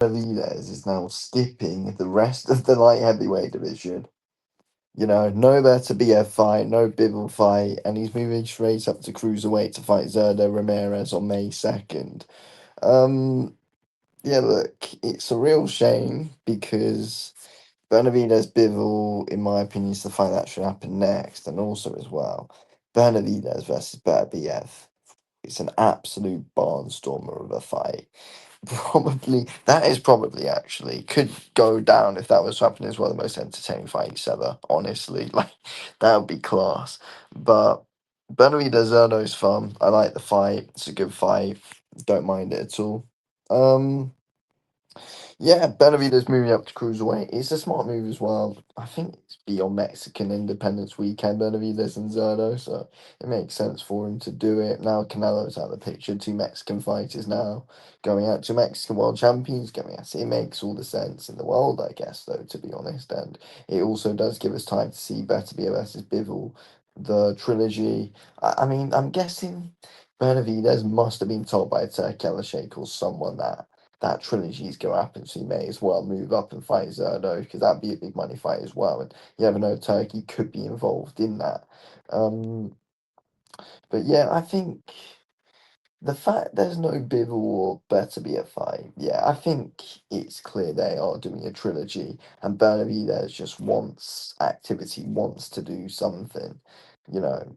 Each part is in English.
Benavidez is now skipping the rest of the light heavyweight division. No Beterbiev fight, no Bivol fight, and he's moving straight up to cruiserweight to fight Zurdo Ramirez on May 2nd. Um, yeah, look, it's a real shame because Benavidez Bivol, in my opinion, is the fight that should happen next, and also as well, Benavidez versus Beterbiev. It's an absolute barnstormer of a fight. That is probably actually could go down if that was happening as well. The most entertaining fights ever, honestly. Like that would be class. But Benavidez Zurdo's fun. I like the fight. It's a good fight. Don't mind it at all. Um, yeah, Benavidez moving up to cruiserweight. It's a smart move as well. I think it's beyond Mexican Independence Weekend, Benavidez and Zurdo, so it makes sense for him to do it. Now Canelo's out of the picture, two Mexican fighters now going out to Mexican world champions, going out. It makes all the sense in the world, I guess, though, to be honest. And it also does give us time to see Beterbiev versus Bivol, the trilogy. I mean, I'm guessing Benavidez must have been told by Turk Sheikh or someone that trilogy is going to happen, so you may as well move up and fight Zurdo because that'd be a big money fight as well. And you never know, Turkey could be involved in that. Um, but yeah, I think the fact there's no Bivol or Better Be a fight, yeah, I think it's clear they are doing a trilogy, and Benavidez just wants activity, wants to do something, you know.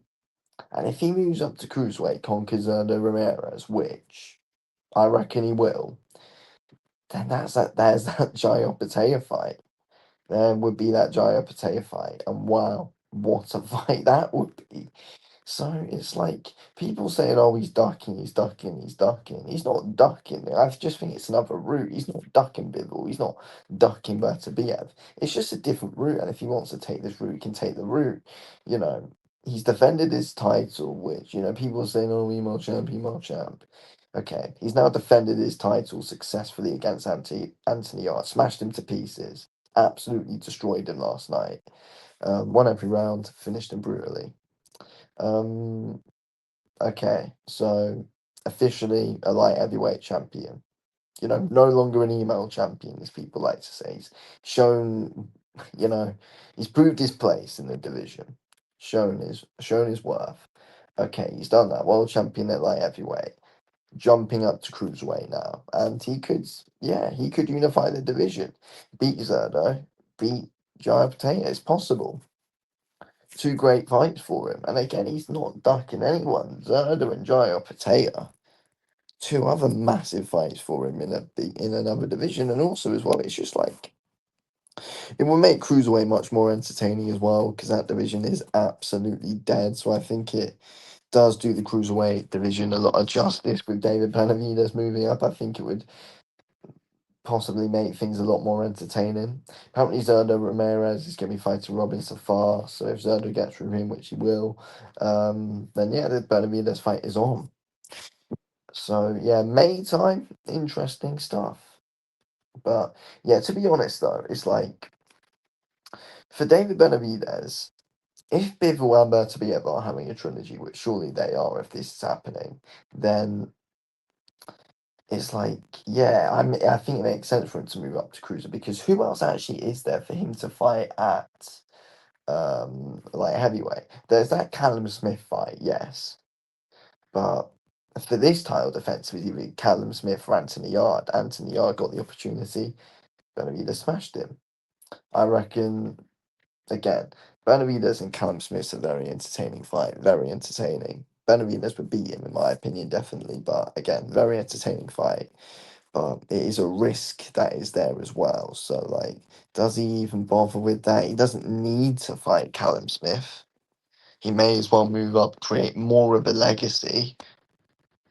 And if he moves up to cruiserweight, conquers Zurdo Ramirez, which I reckon he will, then there's that Jaya Patea fight. There would be that Jaya Patea fight, and wow, what a fight that would be. So it's like people saying, "Oh, he's ducking, he's ducking, he's ducking." He's not ducking. I just think it's another route. He's not ducking Bivol. He's not ducking Beterbiev. It's just a different route, and if he wants to take this route, he can take the route. You know, he's defended his title, which people are saying, "Oh, email champ, email champ." Okay, he's now defended his title successfully against Anthony Yarde, smashed him to pieces, absolutely destroyed him last night. Won every round, finished him brutally. Um, okay, so officially a light heavyweight champion. No longer an email champion, as people like to say. He's shown, you know, he's proved his place in the division, shown his worth. Okay, he's done that. World champion at light heavyweight, jumping up to cruiserweight now, and he could unify the division, beat Zerdo, beat Jaya Potato. It's possible. Two great fights for him, and again, he's not ducking anyone. Zerdo and Jaya Potato, two other massive fights for him in another division, and also as well, it's just like it will make cruiserweight much more entertaining as well because that division is absolutely dead. So I think it does do the cruiserweight division a lot of justice with David Benavidez moving up. I think it would possibly make things a lot more entertaining. Apparently, Zurdo Ramirez is going to be fighting Robin Safar, so if Zurdo gets through him, which he will, then yeah, the Benavidez fight is on. So yeah, May time, interesting stuff. But yeah, to be honest though, it's like for David Benavidez, if Bivol and Beterbiev are having a trilogy, which surely they are if this is happening, then it's like, yeah, I think it makes sense for him to move up to cruiser because who else actually is there for him to fight at like heavyweight? There's that Callum Smith fight, yes, but for this title defense with either Callum Smith or Anthony Yarde, Anthony Yarde got the opportunity, Benavidez smashed him. I reckon again, Benavidez and Callum Smith's a very entertaining fight, very entertaining. Benavidez would beat him in my opinion, definitely, but again, very entertaining fight. But it is a risk that is there as well. So, like, does he even bother with that? He doesn't need to fight Callum Smith. He may as well move up, create more of a legacy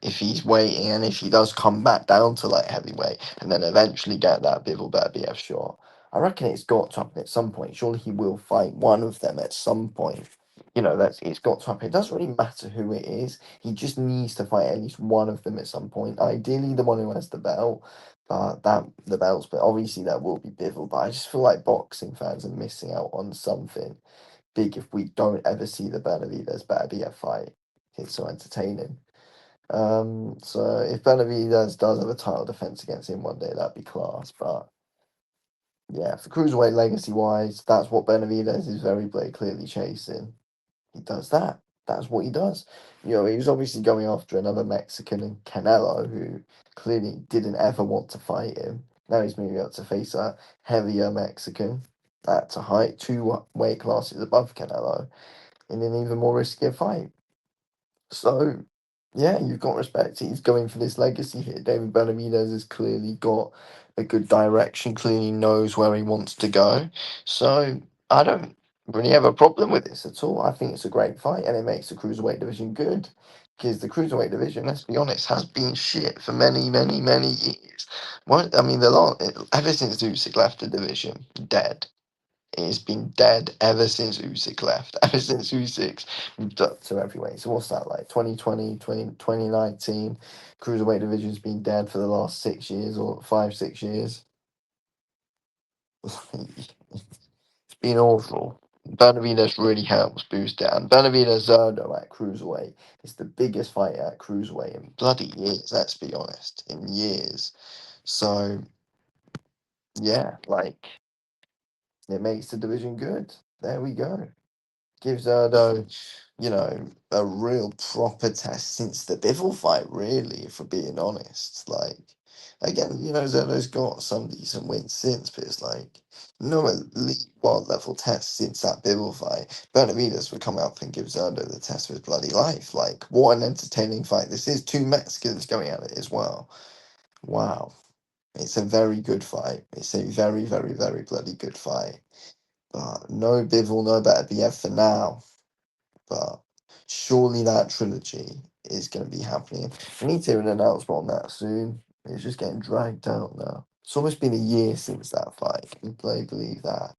if he's waiting, and if he does come back down to like heavyweight, and then eventually get that Bivol Beterbiev shot. I reckon it's got to happen at some point. Surely he will fight one of them at some point. That's it's got to happen. It doesn't really matter who it is. He just needs to fight at least one of them at some point. Ideally, the one who has the belt. But obviously that will be Bivol. But I just feel like boxing fans are missing out on something big if we don't ever see the Benavidez Beterbiev fight. It's so entertaining. So if Benavidez does have a title defense against him one day, that'd be class. But yeah, for cruiserweight legacy wise, that's what Benavidez is very clearly chasing. He does that. That's what he does. You know, he was obviously going after another Mexican in Canelo, who clearly didn't ever want to fight him. Now he's moving up to face a heavier Mexican at a height, two weight classes above Canelo, in an even more riskier fight. So, yeah, you've got respect. He's going for this legacy here. David Benavidez has clearly got a good direction, clearly knows where he wants to go. So, I don't really have a problem with this at all. I think it's a great fight and it makes the cruiserweight division good. Because the cruiserweight division, let's be honest, has been shit for many years. What I mean, ever since Usyk left the division, dead. It's been dead ever since Usyk left. Ever since Usyk's moved up to heavyweight. So what's that like? 2020, 2019. Cruiserweight division's been dead for the last 6 years or 5, 6 years. It's been awful. Benavidez really helps boost it. And Benavidez Zurdo at cruiserweight is the biggest fight at cruiserweight in bloody years, let's be honest. In years. So yeah, like it makes the division good. There we go. Gives Zurdo, a real proper test since the Bivol fight, really, if we're being honest. Like, again, Zurdo's got some decent wins since, but it's like, no elite world level test since that Bivol fight. Benavidez would come up and give Zurdo the test of his bloody life. Like, what an entertaining fight this is. Two Mexicans going at it as well. Wow. It's a very good fight. It's a very bloody good fight. But no Bivol, no Beterbiev for now. But surely that trilogy is going to be happening. We need to hear an announcement on that soon. It's just getting dragged out now. It's almost been a year since that fight. Can you believe that?